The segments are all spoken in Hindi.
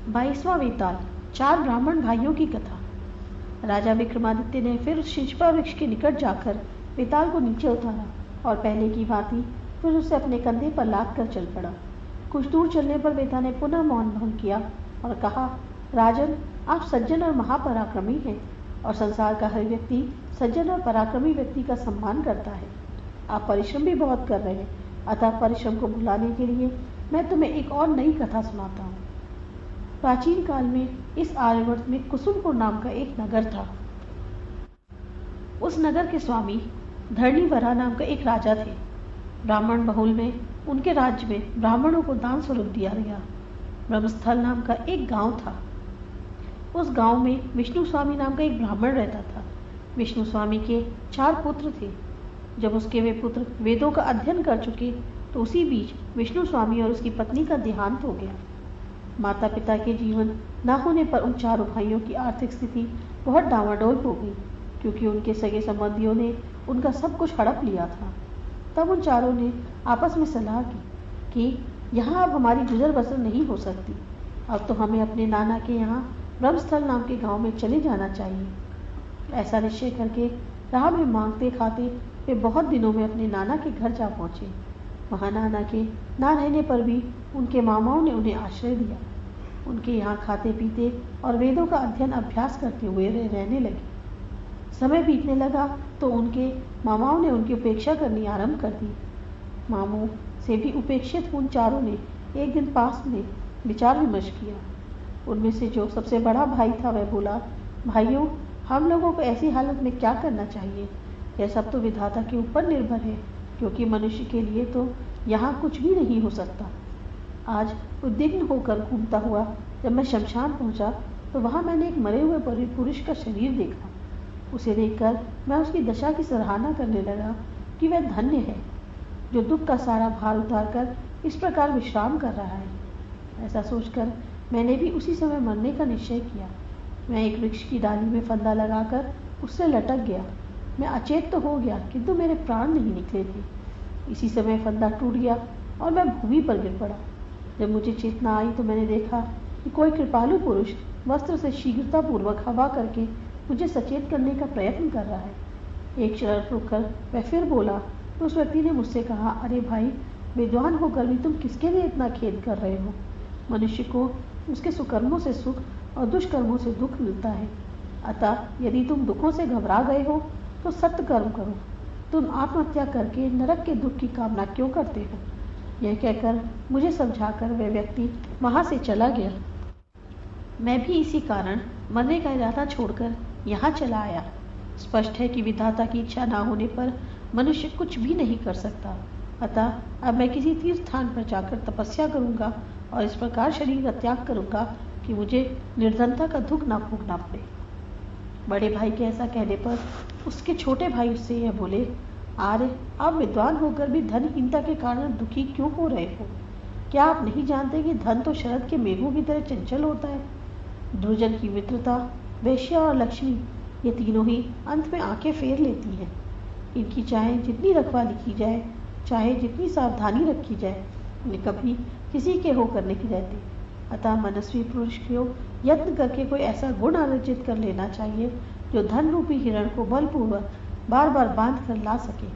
22वां वेताल, 4 ब्राह्मण भाइयों की कथा। राजा विक्रमादित्य ने फिर उस शिशपा वृक्ष के निकट जाकर वेताल को नीचे उतारा और पहले की भांति फिर उसे अपने कंधे पर लाद कर चल पड़ा। कुछ दूर चलने पर वेताल ने पुनः मौन भंग किया और कहा, राजन, आप सज्जन और महापराक्रमी हैं और संसार का हर व्यक्ति सज्जन और पराक्रमी व्यक्ति का सम्मान करता है। आप परिश्रम भी बहुत कर रहे हैं, अतः परिश्रम को भुलाने के लिए मैं तुम्हें एक और नई कथा सुनाता हूँ। प्राचीन काल में इस आर्यवर्त में कुसुमपुर नाम का एक नगर था। उस नगर के स्वामी धरणीवरा नाम का एक राजा थे। ब्राह्मण बहुल में उनके राज्य में ब्राह्मणों को दान स्वरूप दिया गया। ब्रह्मस्थल नाम का एक गांव था। उस गांव में विष्णु स्वामी नाम का एक ब्राह्मण रहता था। विष्णु स्वामी के 4 पुत्र थे। जब उसके वे पुत्र वेदों का अध्ययन कर चुके तो उसी बीच विष्णु स्वामी और उसकी पत्नी का देहांत हो गया। माता पिता के जीवन न होने पर उन चारों भाइयों की आर्थिक स्थिति बहुत डावाडोल हो गई, क्योंकि उनके सगे संबंधियों ने उनका सब कुछ हड़प लिया था। तब उन चारों ने आपस में सलाह की कि यहाँ अब हमारी गुजर बसर नहीं हो सकती। अब तो हमें अपने नाना के यहाँ ब्रह्मस्थल नाम के गांव में चले जाना चाहिए। ऐसा निश्चय करके राह में मांगते खाते वे बहुत दिनों में अपने नाना के घर जा पहुंचे। वहाँ नाना के ना रहने पर भी उनके मामाओं ने उन्हें आश्रय दिया। उनके यहाँ खाते पीते और वेदों का अध्ययन अभ्यास करते हुए रहने लगे। समय बीतने लगा तो उनके मामाओं ने उनकी उपेक्षा करनी आरंभ कर दी। मामों से भी उपेक्षित उन चारों ने एक दिन पास में विचार विमर्श किया। उनमें से जो सबसे बड़ा भाई था वह बोला, भाइयों, हम लोगों को ऐसी हालत में क्या करना चाहिए? यह सब तो विधाता के ऊपर निर्भर है, क्योंकि मनुष्य के लिए तो यहाँ कुछ भी नहीं हो सकता। आज उद्विग्न होकर घूमता हुआ जब मैं शमशान पहुंचा तो वहाँ मैंने एक मरे हुए पुरुष का शरीर देखा। उसे देखकर मैं उसकी दशा की सराहना करने लगा कि वह धन्य है, जो दुख का सारा भार उतार कर इस प्रकार विश्राम कर रहा है। ऐसा सोचकर मैंने भी उसी समय मरने का निश्चय किया। मैं एक वृक्ष की डाली में फंदा लगाकर उससे लटक गया। मैं अचेत तो हो गया, किंतु मेरे प्राण नहीं निकले थे। इसी समय फंदा टूट गया और मैं भूमि पर गिर पड़ा। जब मुझे चेतना आई तो मैंने देखा कि कोई कृपालु पुरुष वस्त्र से शीघ्रतापूर्वक हवा करके मुझे सचेत करने का प्रयत्न कर रहा है। एक क्षण रुककर वह फिर बोला तो उस व्यक्ति ने मुझसे कहा, अरे भाई, विद्वान होकर भी तुम किसके लिए इतना खेद कर रहे हो? मनुष्य को उसके सुकर्मों से सुख और दुष्कर्मों से दुख मिलता है। अतः यदि तुम दुखों से घबरा गए हो तो सत्य कर्म करो। तुम आत्महत्या करके नरक के दुख की कामना क्यों करते हो? यह कहकर मुझे समझाकर वह व्यक्ति वहां से चला गया। मैं भी इसी कारण मरने का इरादा छोड़कर यहाँ चला आया। स्पष्ट है कि विधाता की इच्छा ना होने पर मनुष्य कुछ भी नहीं कर सकता। अतः अब मैं किसी तीर्थ स्थान पर जाकर तपस्या करूंगा और इस प्रकार शरीर का त्याग करूंगा कि मुझे निर्धनता का दुख ना भोगना पड़े। बड़े भाई के ऐसा कहने पर उसके छोटे भाई उससे यह बोले, आर्य, आप विद्वान होकर भी धनहीनता के कारण दुखी क्यों हो रहे हो? क्या आप नहीं जानते कि धन तो शरद के मेघों की तरह चंचल होता है? दुर्जन की मित्रता, वेश्या और लक्ष्मी, ये तीनों ही अंत में आंखें फेर लेती हैं। इनकी चाहे जितनी रखवाली की जाए, चाहे जितनी सावधानी रखी जाए, इन्हें कभी किसी के होकर नहीं रहते। अतः मनस्वी पुरुष को यत्न करके कोई ऐसा गुण अर्जित कर लेना चाहिए जो धन रूपी हिरण को बलपूर्वक बार बार बांध कर ला सके।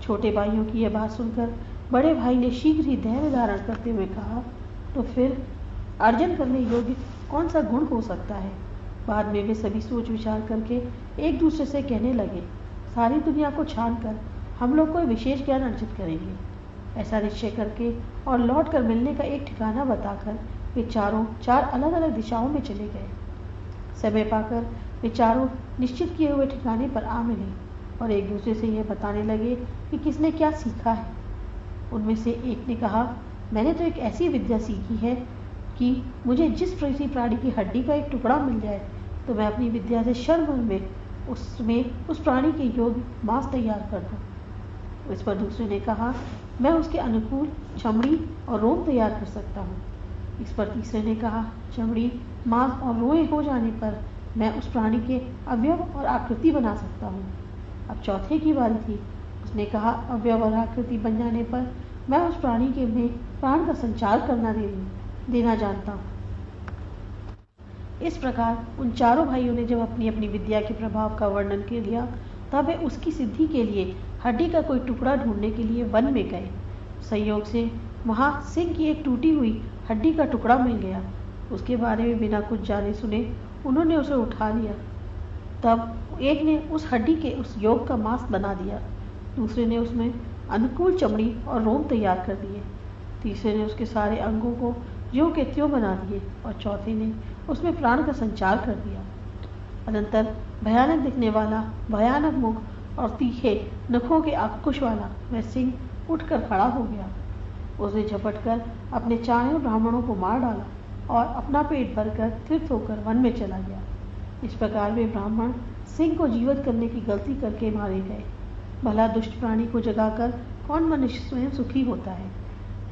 छोटे भाइयों की यह बात सुनकर बड़े भाई ने शीघ्र ही धैर्य धारण करते हुए कहा, तो फिर अर्जन करने योग्य कौन सा गुण हो सकता है? बाद में वे सभी सोच विचार करके एक दूसरे से कहने लगे, सारी दुनिया को छान कर हम लोग कोई विशेष ज्ञान अर्जित करेंगे। ऐसा निश्चय करके और लौट कर मिलने का एक ठिकाना बताकर वे चारों 4 अलग अलग दिशाओं में चले गए। समय पाकर वे चारों निश्चित किए हुए ठिकाने पर आ मिले और एक दूसरे से यह बताने लगे कि किसने क्या सीखा है। उनमें से एक ने कहा, मैंने तो एक ऐसी विद्या सीखी है कि मुझे जिस किसी प्राणी की हड्डी का एक टुकड़ा मिल जाए तो मैं अपनी विद्या से क्षण भर में उसमें उस प्राणी के योग्य मांस तैयार कर दूं। इस पर दूसरे ने कहा, मैं उसके अनुकूल चमड़ी और रोम तैयार कर सकता हूँ। इस पर तीसरे ने कहा, चमड़ी, मांस और रोएं हो जाने पर मैं उस प्राणी के अवयव और आकृति बना सकता हूँ। अब चौथे की बारी थी। उसने कहा, अवयव और आकृति बन जाने पर मैं उस प्राणी के में प्राण का संचार करना देना जानता हूँ। इस प्रकार उन चारों भाइयों ने जब अपनी अपनी विद्या के प्रभाव का वर्णन कर लिया, तब वे उसकी सिद्धि के लिए हड्डी का कोई टुकड़ा ढूंढने के लिए वन में गए। संयोग से वहां सिंह की एक टूटी हुई हड्डी का टुकड़ा मिल गया। उसके बारे में बिना कुछ जाने सुने उन्होंने उसे उठा लिया। तब एक ने उस हड्डी के उस योग का मांस बना दिया, दूसरे ने उसमें अनुकूल चमड़ी और रोम तैयार कर दिए, तीसरे ने उसके सारे अंगों को ज्यों के त्यों बना दिए और चौथे ने उसमें प्राण का संचार कर दिया। अनंतर भयानक दिखने वाला, भयानक मुख और तीखे नखों के अंकुश वाला वह सिंह उठकर खड़ा हो गया। उसने झपटकर अपने चारों ब्राह्मणों को मार डाला और अपना पेट भरकर तीर्थ होकर वन में चला गया। इस प्रकार वे ब्राह्मण सिंह को जीवित करने की गलती करके मारे गए। भला दुष्ट प्राणी को जगाकर कौन मनुष्य स्वयं सुखी होता है?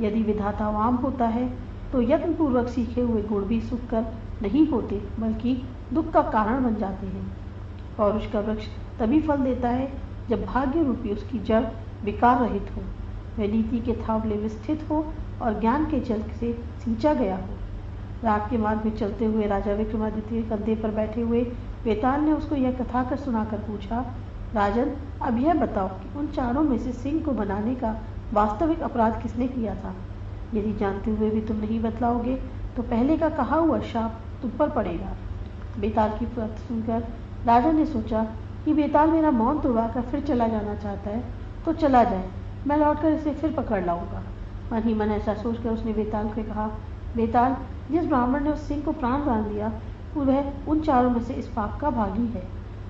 यदि विधाता वाम होता है तो यत्नपूर्वक सीखे हुए गुण भी सुख कर नहीं होते, बल्कि दुख का कारण बन जाते हैं। पौरुष का वृक्ष तभी फल देता है जब भाग्य रूपी उसकी जड़ विकार रहित हो, वह नीति के थावले में स्थित हो और ज्ञान के जल से सींचा गया हो। रात के मार्ग में चलते हुए राजा विक्रमादित्य के कंधे पर बैठे हुए बेताल ने उसको यह कथा कर सुनाकर पूछा, राजन, अब यह बताओ कि उन चारों में से सिंह को बनाने का वास्तविक अपराध किसने किया था? यदि जानते हुए भी तुम नहीं बतलाओगे तो पहले का कहा हुआ शाप तुम पर पड़ेगा। बेताल की बात सुनकर राजा ने सोचा कि बेताल मेरा मौन तोड़वाकर फिर चला जाना चाहता है तो चला जाए, मैं लौटकर इसे फिर पकड़ लाऊंगा। मन ही मन ऐसा सोचकर उसने बेताल से कहा, बेताल, जिस ब्राह्मण ने उस सिंह को प्राण दान दिया वह उन चारों में से इस पाप का भागी है,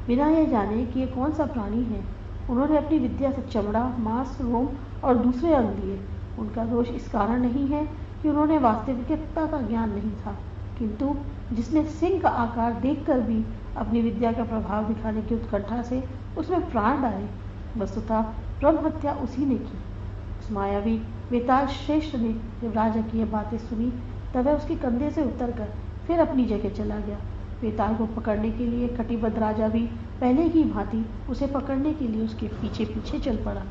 बिना यह जाने कि ये कौन सा प्राणी है। उन्होंने अपनी विद्या से चमड़ा, मांस, रोम और दूसरे अंग दिए। उनका दोष इस कारण नहीं है कि उन्होंने वास्तविकता का ज्ञान नहीं था, किंतु जिसने सिंह का आकार देखकर भी अपनी विद्या का प्रभाव दिखाने की उत्कंठा से उसमें प्राण डाले, वस्तुतः ब्रह्म हत्या उसी ने की। उस मायावी बेताल श्रेष्ठ ने जब राजा की यह बातें सुनी तब वह उसके कंधे से उतरकर फिर अपनी जगह चला गया। बेताल को पकड़ने के लिए कटिबद्ध राजा भी पहले की भांति उसे पकड़ने के लिए उसके पीछे पीछे चल पड़ा।